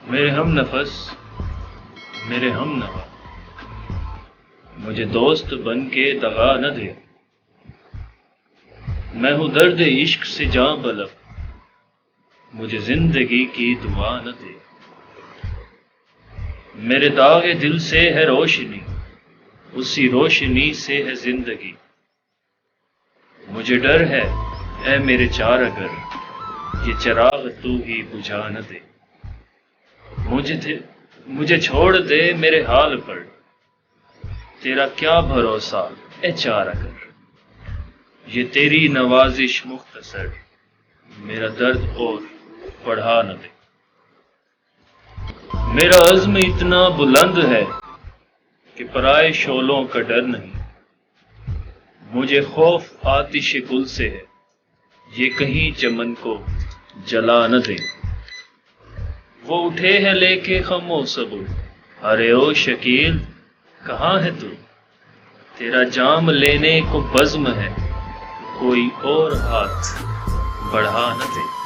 میرے ہم نفس میرے ہم نوا مجھے دوست بن کے دغا نہ دے، میں ہوں درد عشق سے جاں بلب، مجھے زندگی کی دعا نہ دے۔ میرے داغ دل سے ہے روشنی، اسی روشنی سے ہے زندگی، مجھے ڈر ہے اے میرے چار اگر یہ چراغ تو ہی بجھا نہ دے۔ مجھے چھوڑ دے میرے حال پر، تیرا کیا بھروسہ اے چار اگر یہ تیری نوازش مختصر میرا درد اور بڑھا نہ دے۔ میرا عزم اتنا بلند ہے کہ پرائے شعلوں کا ڈر نہیں، مجھے خوف آتش گل سے ہے یہ کہیں چمن کو جلا نہ دے۔ وہ اٹھے ہیں لے کے خم و صبر، ارے او شکیل کہاں ہے تو، تیرا جام لینے کو بزم ہے کوئی اور ہاتھ بڑھا نہ دے۔